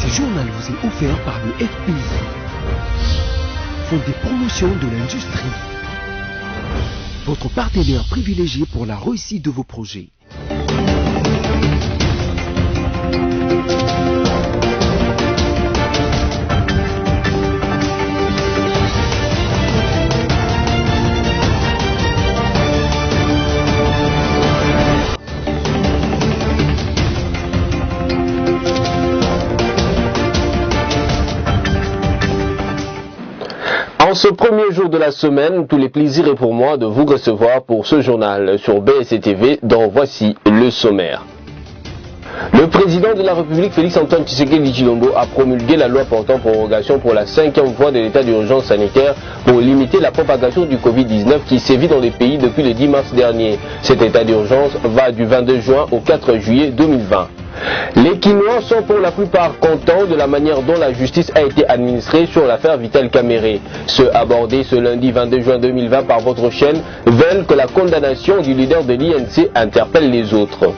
Ce journal vous est offert par le FPI, Fonds de promotion de l'industrie, votre partenaire privilégié pour la réussite de vos projets. En ce premier jour de la semaine, tous les plaisirs est pour moi de vous recevoir pour ce journal sur BSC-TV dont voici le sommaire. Le président de la République, Félix-Antoine Tshisekedi Tshilombo, a promulgué la loi portant prorogation pour la 5e fois de l'état d'urgence sanitaire pour limiter la propagation du Covid-19 qui sévit dans les pays depuis le 10 mars dernier. Cet état d'urgence va du 22 juin au 4 juillet 2020. Les Quinois sont pour la plupart contents de la manière dont la justice a été administrée sur l'affaire Vital Kamerhe. Ceux abordés ce lundi 22 juin 2020 par votre chaîne veulent que la condamnation du leader de l'INC interpelle les autres.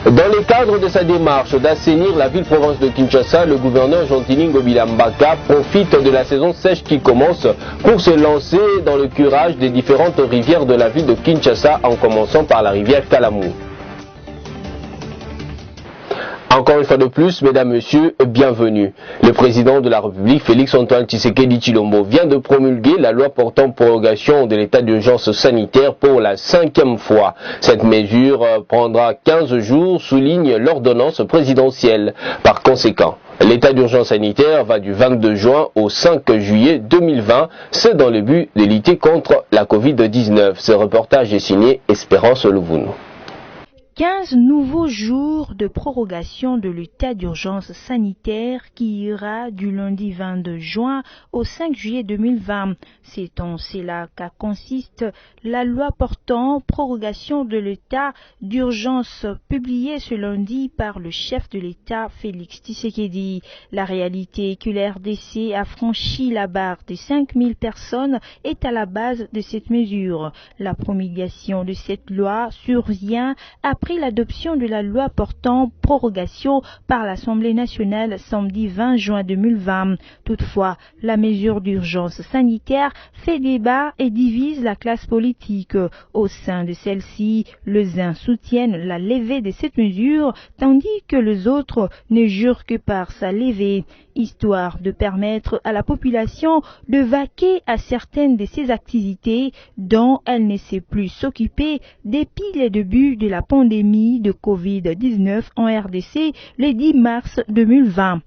Dans le cadre de sa démarche d'assainir la ville-province de Kinshasa, le gouverneur Gentili Ngobila Mbaka profite de la saison sèche qui commence pour se lancer dans le curage des différentes rivières de la ville de Kinshasa en commençant par la rivière Kalamu. Encore une fois de plus, mesdames, messieurs, bienvenue. Le président de la République, Félix-Antoine Tshisekedi Tshilombo, vient de promulguer la loi portant prorogation de l'état d'urgence sanitaire pour la 5e fois. Cette mesure prendra 15 jours, souligne l'ordonnance présidentielle. Par conséquent, l'état d'urgence sanitaire va du 22 juin au 5 juillet 2020. C'est dans le but de lutter contre la Covid-19. Ce reportage est signé Espérance Louvounou. 15 nouveaux jours de prorogation de l'état d'urgence sanitaire qui ira du lundi 22 juin au 5 juillet 2020. C'est en cela qu'a consiste la loi portant prorogation de l'état d'urgence publiée ce lundi par le chef de l'État Félix Tshisekedi. La réalité est que l'RDC a franchi la barre des 5000 personnes est à la base de cette mesure. La promulgation de cette loi survient après l'adoption de la loi portant prorogation par l'Assemblée nationale samedi 20 juin 2020. Toutefois, la mesure d'urgence sanitaire fait débat et divise la classe politique. Au sein de celle-ci, les uns soutiennent la levée de cette mesure, tandis que les autres ne jurent que par sa levée, histoire de permettre à la population de vaquer à certaines de ses activités dont elle ne sait plus s'occuper depuis le début de la pandémie de Covid-19 en RDC le 10 mars 2020.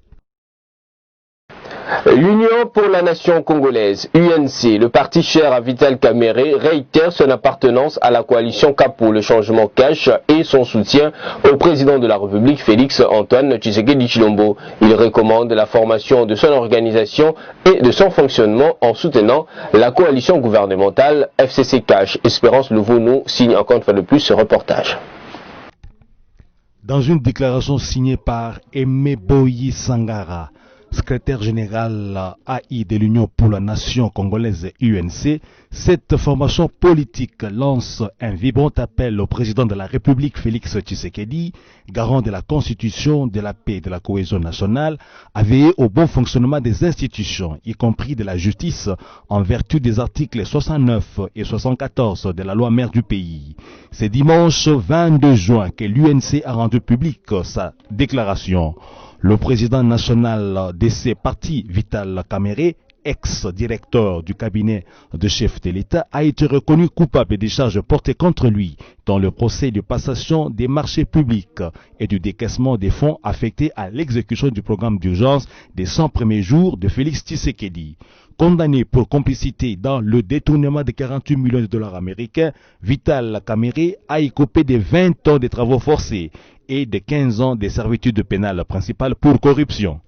L'Union pour la nation congolaise, UNC, le parti cher à Vital Kamerhe, réitère son appartenance à la coalition Capot, le changement cash et son soutien au président de la République, Félix-Antoine Tshisekedi Tshilombo. Il recommande la formation de son organisation et de son fonctionnement en soutenant la coalition gouvernementale FCC Cash. Espérance Louvounou signe encore une fois de plus ce reportage. Dans une déclaration signée par Aimé Boyi Sangara, secrétaire général AI de l'Union pour la nation congolaise UNC, cette formation politique lance un vibrant appel au président de la République Félix Tshisekedi, garant de la Constitution, de la paix et de la cohésion nationale, à veiller au bon fonctionnement des institutions, y compris de la justice, en vertu des articles 69 et 74 de la loi mère du pays. C'est dimanche 22 juin que l'UNC a rendu publique sa déclaration. Le président national de ces partis, Vital Kamerhe, ex-directeur du cabinet de chef de l'État, a été reconnu coupable des charges portées contre lui dans le procès de passation des marchés publics et du décaissement des fonds affectés à l'exécution du programme d'urgence des 100 premiers jours de Félix Tshisekedi. Condamné pour complicité dans le détournement de 48 millions de dollars américains, Vital Kamerhe a écopé de 20 ans de travaux forcés et de 15 ans de servitude pénale principale pour corruption.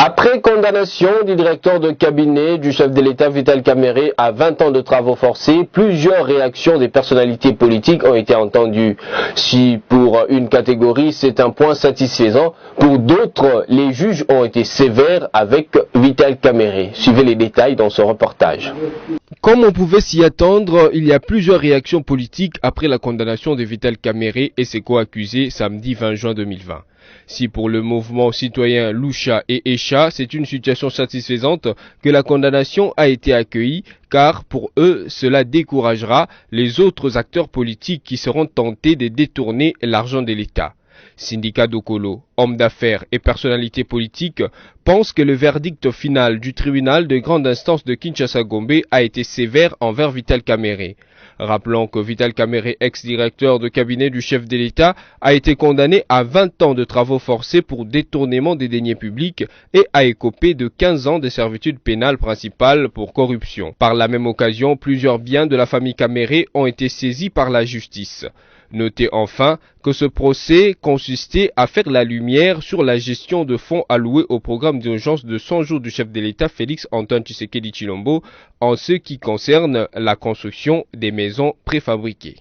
Après condamnation du directeur de cabinet du chef de l'État Vital Kamerhe à 20 ans de travaux forcés, plusieurs réactions des personnalités politiques ont été entendues. Si pour une catégorie c'est un point satisfaisant, pour d'autres les juges ont été sévères avec Vital Kamerhe. Suivez les détails dans ce reportage. Comme on pouvait s'y attendre, il y a plusieurs réactions politiques après la condamnation de Vital Kamerhe et ses co-accusés samedi 20 juin 2020. Si pour le mouvement citoyen Lucha et Echa, c'est une situation satisfaisante que la condamnation a été accueillie, car pour eux, cela découragera les autres acteurs politiques qui seront tentés de détourner l'argent de l'État. Syndicats d'Okolo, hommes d'affaires et personnalités politiques pensent que le verdict final du tribunal de grande instance de Kinshasa-Gombe a été sévère envers Vital Kamerhe. Rappelons que Vital Kamerhe, ex-directeur de cabinet du chef de l'État, a été condamné à 20 ans de travaux forcés pour détournement des deniers publics et a écopé de 15 ans de servitude pénale principale pour corruption. Par la même occasion, plusieurs biens de la famille Kamerhe ont été saisis par la justice. Notez enfin que ce procès consistait à faire la lumière sur la gestion de fonds alloués au programme d'urgence de 100 jours du chef de l'État Félix Antoine Tshisekedi Tshilombo en ce qui concerne la construction des maisons préfabriquées.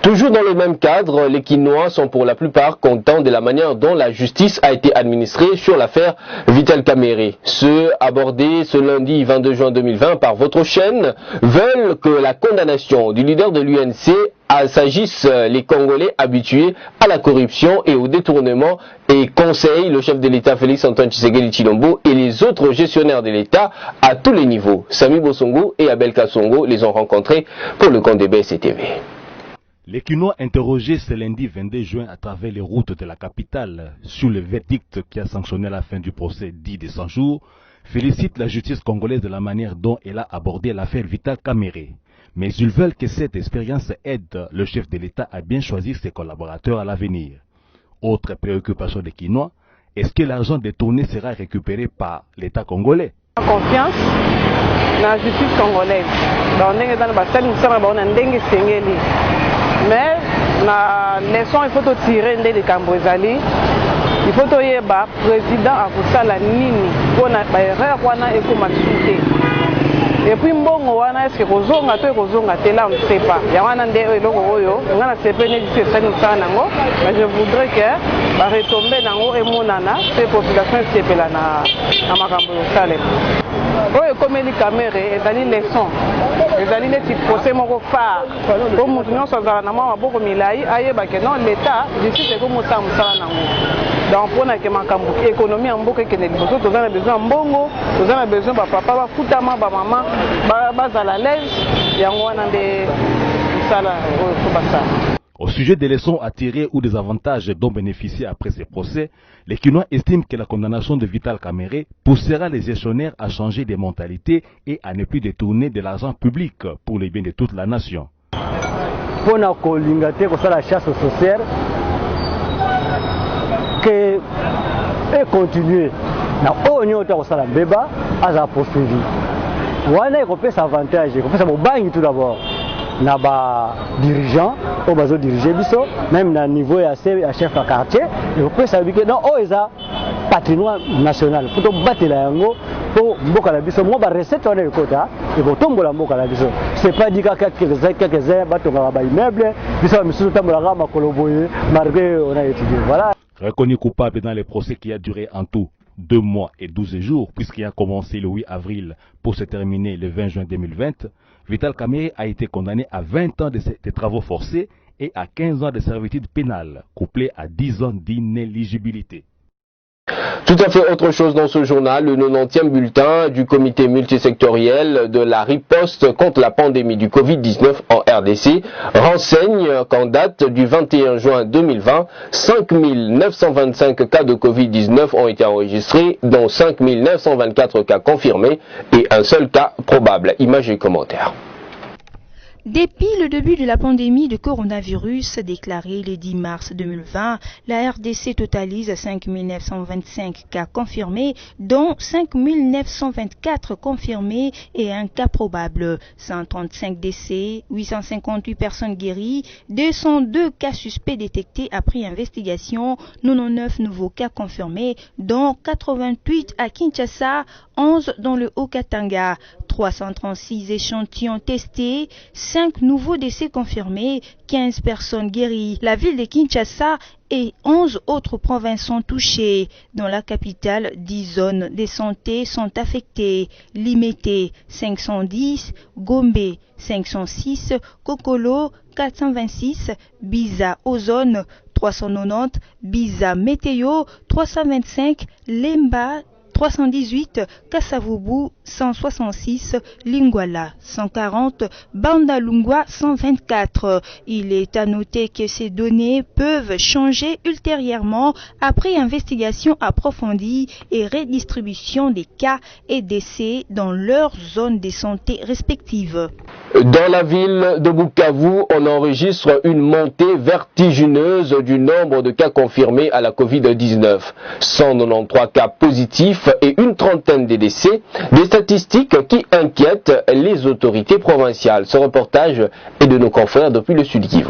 Toujours dans le même cadre, les Quinois sont pour la plupart contents de la manière dont la justice a été administrée sur l'affaire Vital Kamerhe. Ceux abordés ce lundi 22 juin 2020 par votre chaîne veulent que la condamnation du leader de l'UNC s'agisse les Congolais habitués à la corruption et au détournement et conseillent le chef de l'État Félix Antoine Tshisekedi Tshilombo et les autres gestionnaires de l'État à tous les niveaux. Sami Bosongo et Abel Kassongo les ont rencontrés pour le compte de BSTV. Les Quinois interrogés ce lundi 22 juin à travers les routes de la capitale sur le verdict qui a sanctionné la fin du procès dit de 100 jours félicitent la justice congolaise de la manière dont elle a abordé l'affaire Vital Kamerhe. Mais ils veulent que cette expérience aide le chef de l'État à bien choisir ses collaborateurs à l'avenir. Autre préoccupation des Quinois, est-ce que l'argent détourné sera récupéré par l'État congolais? Confiance dans la justice congolaise. Mais la leçon il faut tirer des Cambozali. Il faut que le président a fait la nini pour na erreur wana ekomatsuté. Et puis mbongo wana est-ce que kozonga te là on ne sait pas. Ya wana nde eloko oyo ngana sepene d'ici ça nous ça nango, mais je voudrais que ba retomber nango emonana ces populations sepela na makambo yosale. Oyo komeli Kamerhe ezali leçon. Ezali neti procès moko phare. Ko mutu nyonso azala na maboko milai ayeba ke non l'État justice ekomosala mosala nango. Donc pour na ke makambo économie en mboka ke liboso tozana besoin mbongo, tozana besoin ba papa ba futama ba mama bazala l'aise yango wana nde mosala oyo ko basala. Au sujet des leçons à tirer ou des avantages dont bénéficier après ces procès, les Quinois estiment que la condamnation de Vital Kamerhe poussera les gestionnaires à changer de mentalité et à ne plus détourner de l'argent public pour le bien de toute la nation. Pour la chasse aux sorcières, que et continuer na onyo ta kosala beba aza poursuivi. Wana ekope sa avantage, ekope sa mobangi tout d'abord. Na ba dirigeant au bazo diriger biso même na niveau ya chef de quartier et peut savoir que non oh eza patrimoine national faut batela yango pour mboka la biso mo ba recette on ekota et pour tombola mboka la biso c'est pas dit quelques batonga ba immeuble biso misusu tambola ma koloboye malgré on a étudié voilà. Reconnu coupable dans les procès qui a duré en tout 2 mois et 12 jours, puisqu'il a commencé le 8 avril pour se terminer le 20 juin 2020, Vital Kamerhe a été condamné à 20 ans de travaux forcés et à 15 ans de servitude pénale, couplé à 10 ans d'inéligibilité. Tout à fait autre chose dans ce journal, le 90e bulletin du comité multisectoriel de la riposte contre la pandémie du Covid-19 en RDC renseigne qu'en date du 21 juin 2020, 5 925 cas de Covid-19 ont été enregistrés, dont 5 924 cas confirmés et un seul cas probable. Images et commentaires. Depuis le début de la pandémie de coronavirus déclarée le 10 mars 2020, la RDC totalise 5 925 cas confirmés, dont 5 924 confirmés et un cas probable. 135 décès, 858 personnes guéries, 202 cas suspects détectés après investigation, 99 nouveaux cas confirmés, dont 88 à Kinshasa, 11 dans le Haut-Katanga, 336 échantillons testés, 5 nouveaux décès confirmés, 15 personnes guéries. La ville de Kinshasa et 11 autres provinces sont touchées. Dans la capitale, 10 zones de santé sont affectées. Limete 510, Gombe 506, Kokolo 426, Biza Ozone 390, Biza Météo 325, Lemba 318, Kassavubu 166, Lingwala 140, Bandalungwa 124. Il est à noter que ces données peuvent changer ultérieurement après investigation approfondie et redistribution des cas et décès dans leurs zones de santé respectives. Dans la ville de Bukavu, on enregistre une montée vertigineuse du nombre de cas confirmés à la Covid-19. 193 cas positifs et une trentaine de décès, des statistiques qui inquiètent les autorités provinciales. Ce reportage est de nos confrères depuis le Sud Kivu.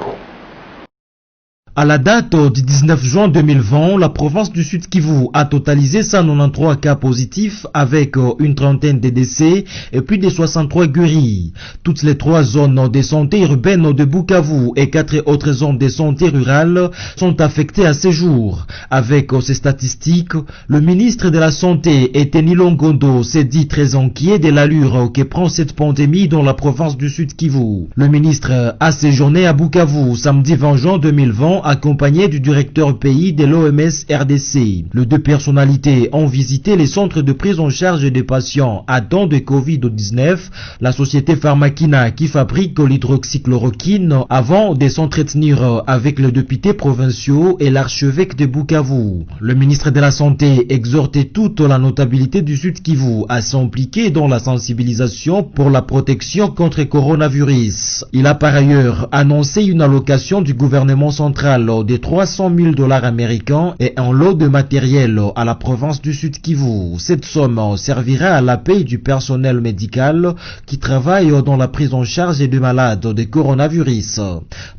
À la date du 19 juin 2020, la province du Sud Kivu a totalisé 193 cas positifs avec une trentaine de décès et plus de 63 guéris. Toutes les 3 zones de santé urbaine de Bukavu et 4 autres zones de santé rurale sont affectées à ce jour. Avec ces statistiques, le ministre de la Santé, Eteni Longondo, s'est dit très inquiet de l'allure que prend cette pandémie dans la province du Sud Kivu. Le ministre a séjourné à Bukavu samedi 20 juin 2020 accompagné du directeur pays de l'OMS RDC. Les 2 personnalités ont visité les centres de prise en charge des patients atteints de Covid-19, la société Pharmakina qui fabrique l'hydroxychloroquine avant de s'entretenir avec les députés provinciaux et l'archevêque de Bukavu. Le ministre de la Santé exhortait toute la notabilité du Sud Kivu à s'impliquer dans la sensibilisation pour la protection contre le coronavirus. Il a par ailleurs annoncé une allocation du gouvernement central de 300 000 $ américains et un lot de matériel à la province du Sud Kivu. Cette somme servira à la paie du personnel médical qui travaille dans la prise en charge des malades de coronavirus.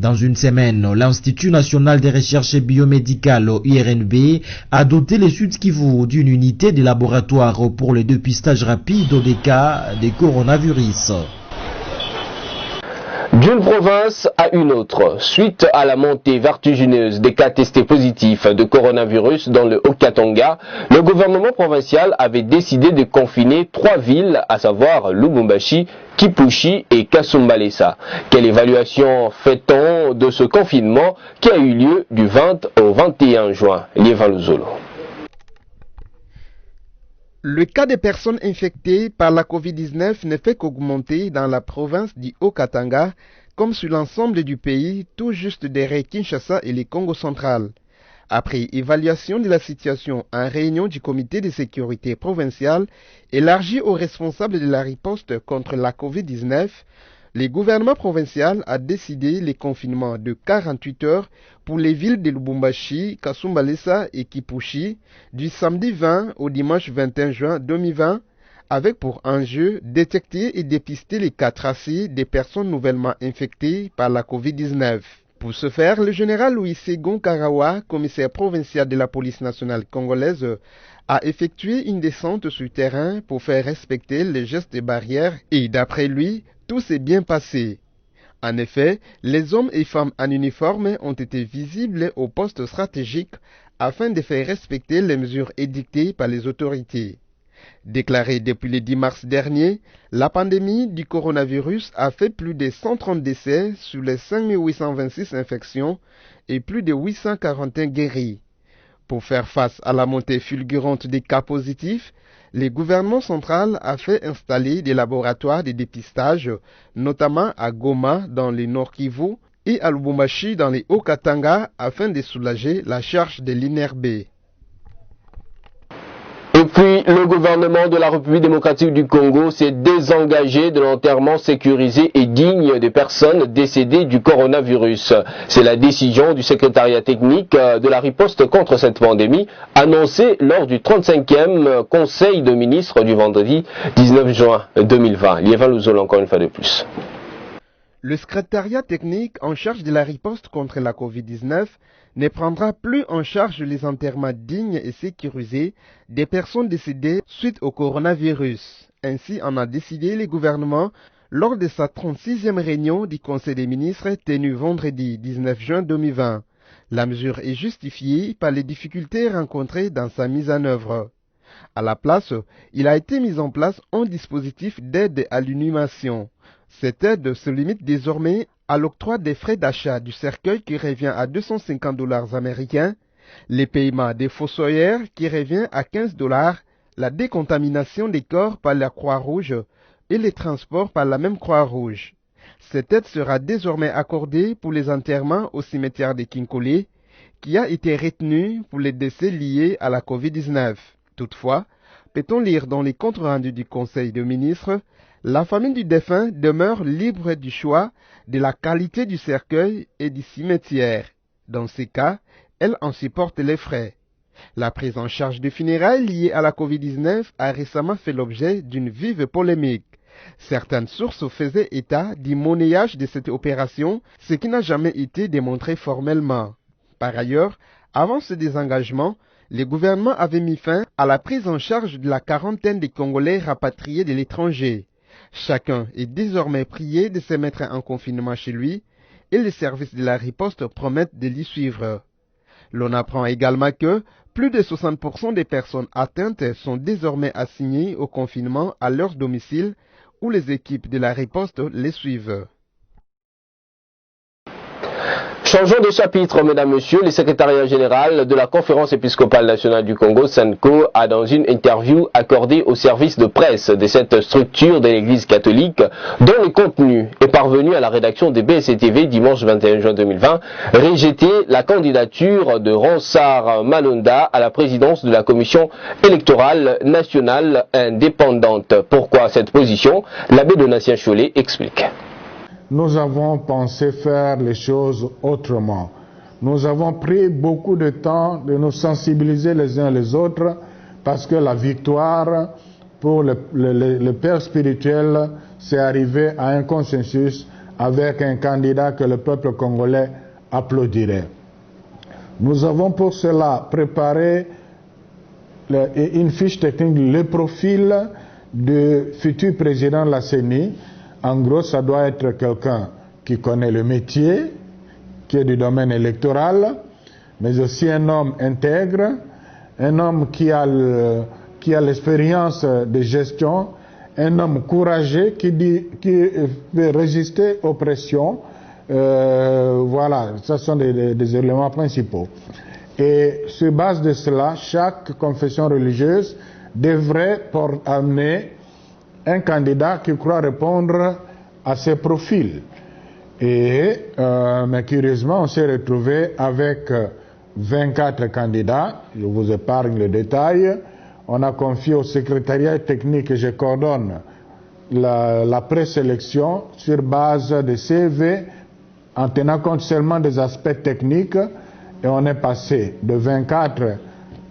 Dans une semaine, l'Institut national des recherches biomédicales IRNB a doté le Sud Kivu d'une unité de laboratoire pour le dépistage rapide des cas de coronavirus. D'une province à une autre, suite à la montée vertigineuse des cas testés positifs de coronavirus dans le Haut-Katanga, le gouvernement provincial avait décidé de confiner 3 villes, à savoir Lubumbashi, Kipushi et Kasumbalesa. Quelle évaluation fait-on de ce confinement qui a eu lieu du 20 au 21 juin? Liévin Luzolo. Le cas des personnes infectées par la Covid-19 ne fait qu'augmenter dans la province du Haut-Katanga, comme sur l'ensemble du pays, tout juste derrière Kinshasa et le Congo central. Après évaluation de la situation en réunion du comité de sécurité provincial élargi aux responsables de la riposte contre la Covid-19, le gouvernement provincial a décidé le confinement de 48 heures pour les villes de Lubumbashi, Kasumbalesa et Kipushi du samedi 20 au dimanche 21 juin 2020 avec pour enjeu détecter et dépister les cas tracés des personnes nouvellement infectées par la Covid-19. Pour ce faire, le général Louis Segon Karawa, commissaire provincial de la police nationale congolaise, a effectué une descente sur terrain pour faire respecter les gestes barrières et d'après lui, tout s'est bien passé. En effet, les hommes et femmes en uniforme ont été visibles aux postes stratégiques afin de faire respecter les mesures édictées par les autorités. Déclarée depuis le 10 mars dernier, la pandémie du coronavirus a fait plus de 130 décès sur les 5826 infections et plus de 841 guéris. Pour faire face à la montée fulgurante des cas positifs, le gouvernement central a fait installer des laboratoires de dépistage, notamment à Goma dans le Nord Kivu et à Lubumbashi dans les Haut-Katanga afin de soulager la charge de l'INRB. Et puis, le gouvernement de la République démocratique du Congo s'est désengagé de l'enterrement sécurisé et digne des personnes décédées du coronavirus. C'est la décision du secrétariat technique de la riposte contre cette pandémie, annoncée lors du 35e Conseil de ministres du vendredi 19 juin 2020. Liévin Luzolo encore une fois de plus. Le secrétariat technique en charge de la riposte contre la Covid-19 ne prendra plus en charge les enterrements dignes et sécurisés des personnes décédées suite au coronavirus. Ainsi en a décidé le gouvernement lors de sa 36e réunion du Conseil des ministres tenue vendredi 19 juin 2020. La mesure est justifiée par les difficultés rencontrées dans sa mise en œuvre. À la place, il a été mis en place un dispositif d'aide à l'inhumation. Cette aide se limite désormais à l'octroi des frais d'achat du cercueil qui revient à 250 $ américains, les paiements des fossoyeurs qui revient à 15 $, la décontamination des corps par la Croix-Rouge et les transports par la même Croix-Rouge. Cette aide sera désormais accordée pour les enterrements au cimetière de Kinkole, qui a été retenu pour les décès liés à la Covid-19. Toutefois, peut-on lire dans les comptes rendus du Conseil des ministres, la famille du défunt demeure libre du choix de la qualité du cercueil et du cimetière. Dans ces cas, elle en supporte les frais. La prise en charge des funérailles liées à la Covid-19 a récemment fait l'objet d'une vive polémique. Certaines sources faisaient état du monnayage de cette opération, ce qui n'a jamais été démontré formellement. Par ailleurs, avant ce désengagement, le gouvernement avait mis fin à la prise en charge de la quarantaine des Congolais rapatriés de l'étranger. Chacun est désormais prié de se mettre en confinement chez lui et les services de la riposte promettent de l'y suivre. L'on apprend également que plus de 60% des personnes atteintes sont désormais assignées au confinement à leur domicile où les équipes de la riposte les suivent. Changeons de chapitre, mesdames, messieurs. Le secrétariat général de la Conférence épiscopale nationale du Congo, SENCO, a dans une interview accordée au service de presse de cette structure de l'Église catholique, dont le contenu est parvenu à la rédaction des BSTV dimanche 21 juin 2020, rejeté la candidature de Ronsard Malonda à la présidence de la Commission électorale nationale indépendante. Pourquoi cette position? L'abbé Donatien Cholet explique. Nous avons pensé faire les choses autrement. Nous avons pris beaucoup de temps de nous sensibiliser les uns les autres parce que la victoire pour le père spirituel, c'est arrivé à un consensus avec un candidat que le peuple congolais applaudirait. Nous avons pour cela préparé une fiche technique, le profil du futur président de la CENI. En gros, ça doit être quelqu'un qui connaît le métier, qui est du domaine électoral, mais aussi un homme intègre, un homme qui a l'expérience de gestion, un homme courageux qui veut résister aux pressions. Voilà, ce sont des éléments principaux. Et sur base de cela, chaque confession religieuse devrait amener un candidat qui croit répondre à ces profils. Mais curieusement, on s'est retrouvé avec 24 candidats. Je vous épargne le détail. On a confié au secrétariat technique que je coordonne la présélection sur base de CV en tenant compte seulement des aspects techniques. Et on est passé de 24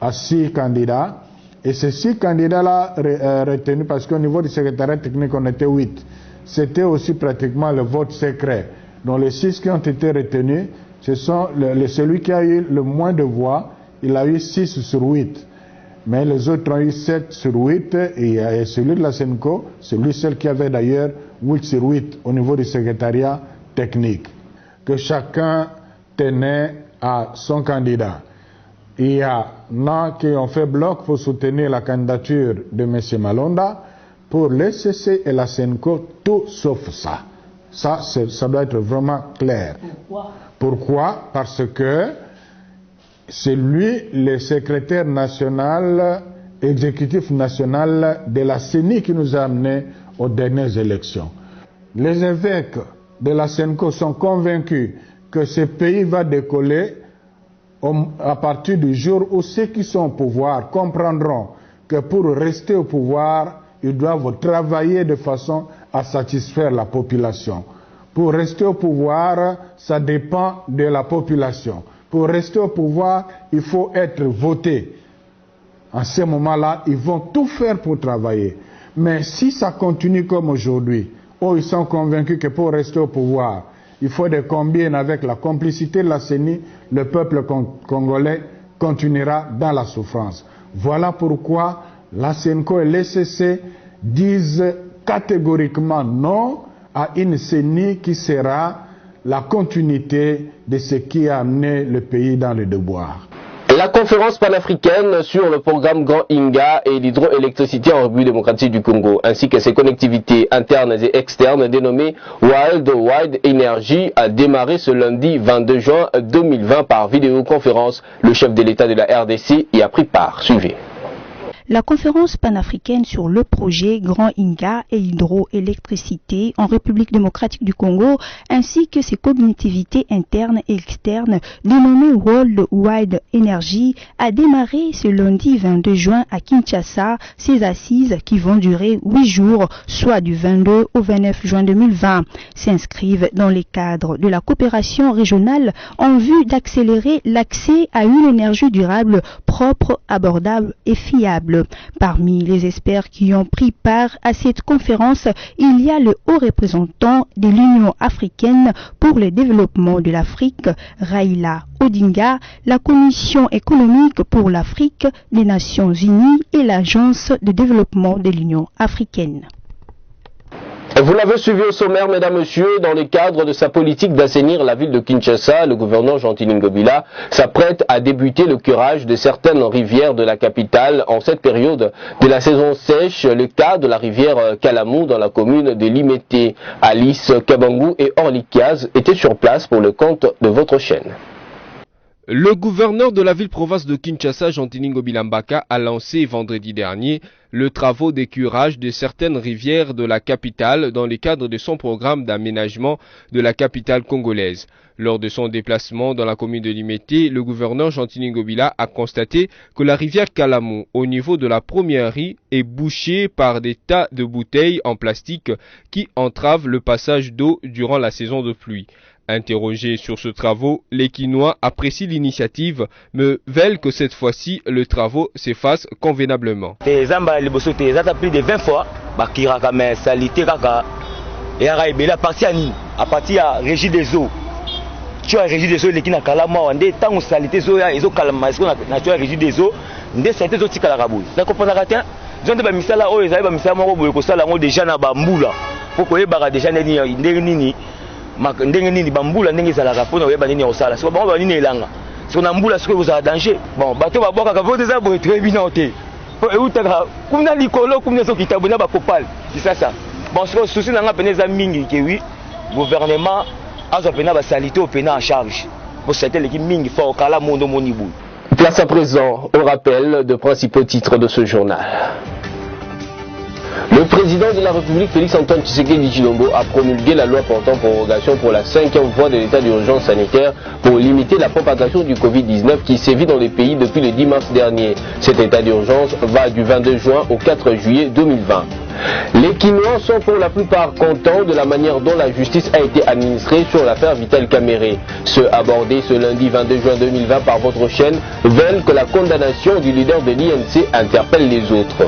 à 6 candidats. Et ces 6 candidats-là retenus, parce qu'au niveau du secrétariat technique, on était 8. C'était aussi pratiquement le vote secret. Donc les 6 qui ont été retenus, ce sont celui qui a eu le moins de voix, il a eu 6 sur 8. Mais les autres ont eu 7 sur 8, et celui de la SENCO, c'est lui seul qui avait d'ailleurs 8 sur 8 au niveau du secrétariat technique. Que chacun tenait à son candidat. Il y en a qui ont fait bloc pour soutenir la candidature de M. Malonda. Pour l'ECC et la SENCO, tout sauf ça. Ça doit être vraiment clair. Pourquoi? Parce que c'est lui le secrétaire national, exécutif national de la CENI qui nous a amenés aux dernières élections. Les évêques de la SENCO sont convaincus que ce pays va décoller à partir du jour où ceux qui sont au pouvoir comprendront que pour rester au pouvoir, ils doivent travailler de façon à satisfaire la population. Pour rester au pouvoir, ça dépend de la population. Pour rester au pouvoir, il faut être voté. En ce moment-là, ils vont tout faire pour travailler. Mais si ça continue comme aujourd'hui, où ils sont convaincus que pour rester au pouvoir, il faut des combines avec la complicité de la CENI, le peuple congolais continuera dans la souffrance. Voilà pourquoi la SENCO et l'ECC disent catégoriquement non à une CENI qui sera la continuité de ce qui a amené le pays dans le déboire. La conférence panafricaine sur le programme Grand Inga et l'hydroélectricité en République démocratique du Congo, ainsi que ses connectivités internes et externes dénommées Wild Energy, a démarré ce lundi 22 juin 2020 par vidéoconférence. Le chef de l'État de la RDC y a pris part. Suivez. La conférence panafricaine sur le projet Grand Inga et hydroélectricité en République démocratique du Congo ainsi que ses connectivités internes et externes dénommées World Wide Energy a démarré ce lundi 22 juin à Kinshasa, ces assises qui vont durer 8 jours, soit du 22 au 29 juin 2020, s'inscrivent dans les cadres de la coopération régionale en vue d'accélérer l'accès à une énergie durable, propre, abordable et fiable. Parmi les experts qui ont pris part à cette conférence, il y a le haut représentant de l'Union africaine pour le développement de l'Afrique, Raila Odinga, la Commission économique pour l'Afrique des Nations Unies et l'Agence de développement de l'Union africaine. Vous l'avez suivi au sommaire, mesdames, messieurs, dans le cadre de sa politique d'assainir la ville de Kinshasa, le gouverneur Jean-Tini Ngobila s'apprête à débuter le curage de certaines rivières de la capitale en cette période de la saison sèche. Le cas de la rivière Kalamou dans la commune de Limete. Alice Kabangou et Orly Kiaz étaient sur place pour le compte de votre chaîne. Le gouverneur de la ville-province de Kinshasa, Jean-Tini Ngobila Mbaka, a lancé vendredi dernier le travaux de curage de certaines rivières de la capitale dans le cadre de son programme d'aménagement de la capitale congolaise. Lors de son déplacement dans la commune de Limete, le gouverneur Jean-Tini Ngobila a constaté que la rivière Kalamou, au niveau de la première rue, est bouchée par des tas de bouteilles en plastique qui entravent le passage d'eau durant la saison de pluie. Interrogé sur ce travaux, les Kinois apprécient l'initiative, mais veulent que cette fois-ci, le travaux s'efface convenablement. Les plus de 20 fois, à partir à régie des eaux. Tu as régie des eaux, les Kina Kalama, on est tant salité des eaux, ils ont calmé, tu as régie des eaux, des saletés aussi Kalaraboui. La comparaison, ils ont des misala, ils ont des misala, ils ont déjà na bamboula. Pourquoi ils ont déjà nini ndenge nini bambula ndenge ezalaka mpona koyeba nini osala siko bango banini elanga siko na mbula siko kozala danger bon bato babwakaka vo eza boye toyebi te po eutaka kuna likolo kuna ezokita na bakopale c'est ça bon siko susi nanga pene eza mingi ke wi gouvernement azwa pena basalite o pena en charge po sateleki mingi fo okala mondo moni boye. Place à présent au rappel de principaux titres de ce journal. Le président de la République, Félix-Antoine Tshisekedi Tshilombo, a promulgué la loi portant prorogation pour la 5e fois de l'état d'urgence sanitaire pour limiter la propagation du Covid-19 qui sévit dans les pays depuis le 10 mars dernier. Cet état d'urgence va du 22 juin au 4 juillet 2020. Les Kinois sont pour la plupart contents de la manière dont la justice a été administrée sur l'affaire Vital Kamerhe. Ceux abordés ce lundi 22 juin 2020 par votre chaîne veulent que la condamnation du leader de l'INC interpelle les autres.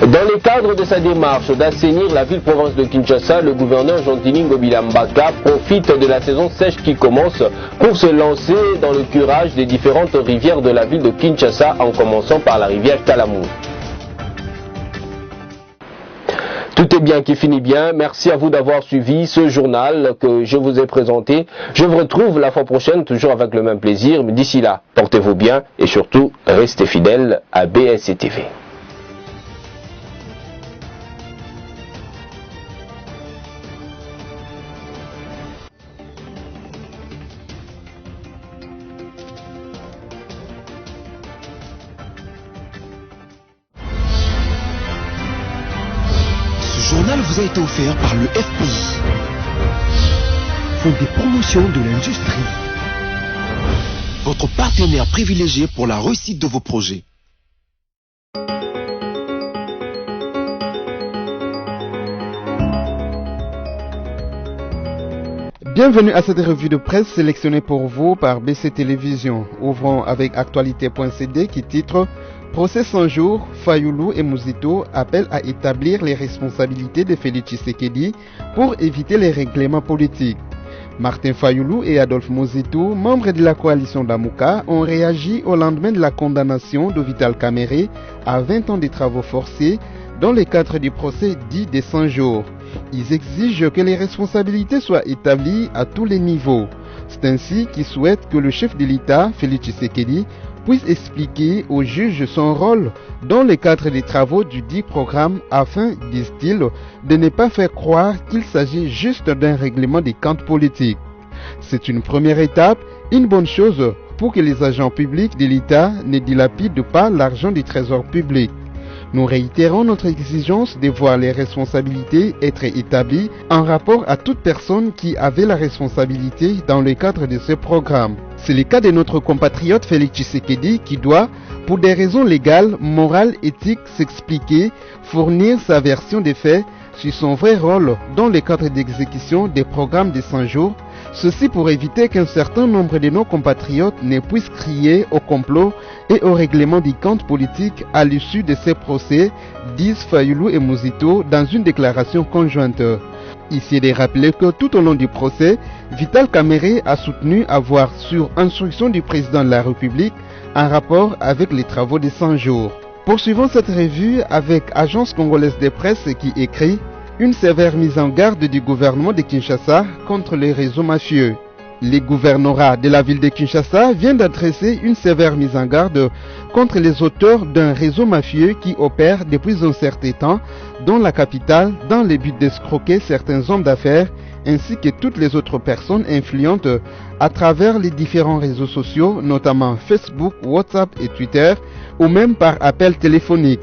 Dans le cadre de sa démarche d'assainir la ville-province de Kinshasa, le gouverneur Jean-Tini Ngobila Mbaka profite de la saison sèche qui commence pour se lancer dans le curage des différentes rivières de la ville de Kinshasa en commençant par la rivière Kalamou. Tout est bien qui finit bien. Merci à vous d'avoir suivi ce journal que je vous ai présenté. Je vous retrouve la fois prochaine, toujours avec le même plaisir. Mais d'ici là, portez-vous bien et surtout, restez fidèles à BSC TV. Ce journal vous a été offert par le FPI, Fonds des promotions de l'industrie, votre partenaire privilégié pour la réussite de vos projets. Bienvenue à cette revue de presse sélectionnée pour vous par BC Télévision. Ouvrons avec actualité.cd qui titre Procès 100 jours, Fayulu et Muzito appellent à établir les responsabilités de Félix Tshisekedi pour éviter les règlements politiques. Martin Fayulu et Adolphe Muzito, membres de la coalition d'Amouka, ont réagi au lendemain de la condamnation de Vital Kamerhe à 20 ans de travaux forcés dans le cadre du procès dit des 100 jours. Ils exigent que les responsabilités soient établies à tous les niveaux. C'est ainsi qu'il souhaite que le chef de l'État, Félix Tshisekedi, puisse expliquer aux juges son rôle dans le cadre des travaux du dit programme afin, disent-ils, de ne pas faire croire qu'il s'agit juste d'un règlement des comptes politiques. C'est une première étape, une bonne chose pour que les agents publics de l'État ne dilapident pas l'argent du trésor public. Nous réitérons notre exigence de voir les responsabilités être établies en rapport à toute personne qui avait la responsabilité dans le cadre de ce programme. C'est le cas de notre compatriote Félix Tshisekedi qui doit, pour des raisons légales, morales, éthiques, s'expliquer, fournir sa version des faits sur son vrai rôle dans le cadre d'exécution des programmes de 100 jours, ceci pour éviter qu'un certain nombre de nos compatriotes ne puissent crier au complot et au règlement des comptes politiques à l'issue de ces procès, disent Fayulu et Muzito dans une déclaration conjointe. Ici est de rappeler que tout au long du procès, Vital Kamerhe a soutenu avoir sur instruction du président de la République un rapport avec les travaux des 100 jours. Poursuivons cette revue avec Agence congolaise de presse qui écrit « Une sévère mise en garde du gouvernement de Kinshasa contre les réseaux mafieux ». Le gouvernorat de la ville de Kinshasa vient d'adresser une sévère mise en garde contre les auteurs d'un réseau mafieux qui opère depuis un certain temps dans la capitale dans le but d'escroquer certains hommes d'affaires ainsi que toutes les autres personnes influentes à travers les différents réseaux sociaux, notamment Facebook, WhatsApp et Twitter, ou même par appel téléphonique.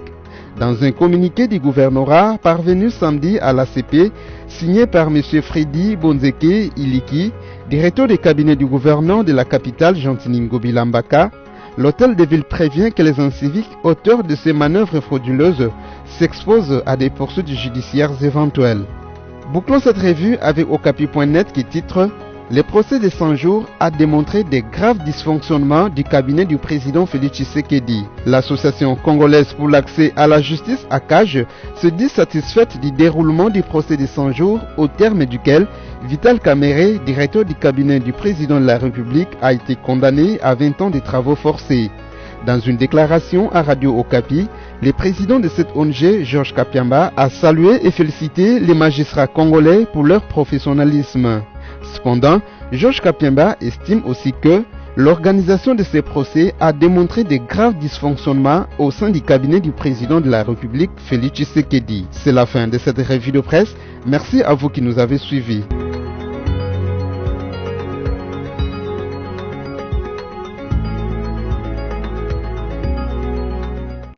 Dans un communiqué du gouvernorat parvenu samedi à l'ACP, signé par M. Freddy Bonzeke Iliki, directeur des cabinets du gouverneur de la capitale Gentilini Bilambaka, l'hôtel de ville prévient que les inciviques auteurs de ces manœuvres frauduleuses s'exposent à des poursuites judiciaires éventuelles. Bouclons cette revue avec Okapi.net qui titre « Le procès de 100 jours a démontré des graves dysfonctionnements du cabinet du président Félix Tshisekedi. L'association congolaise pour l'accès à la justice, ACAJ, se dit satisfaite du déroulement du procès de 100 jours au terme duquel Vital Kamerhe, directeur du cabinet du président de la République, a été condamné à 20 ans de travaux forcés. Dans une déclaration à Radio Okapi, le président de cette ONG, Georges Kapiamba, a salué et félicité les magistrats congolais pour leur professionnalisme. Cependant, Georges Kapiamba estime aussi que l'organisation de ces procès a démontré de graves dysfonctionnements au sein du cabinet du président de la République, Félix Tshisekedi. C'est la fin de cette revue de presse. Merci à vous qui nous avez suivis.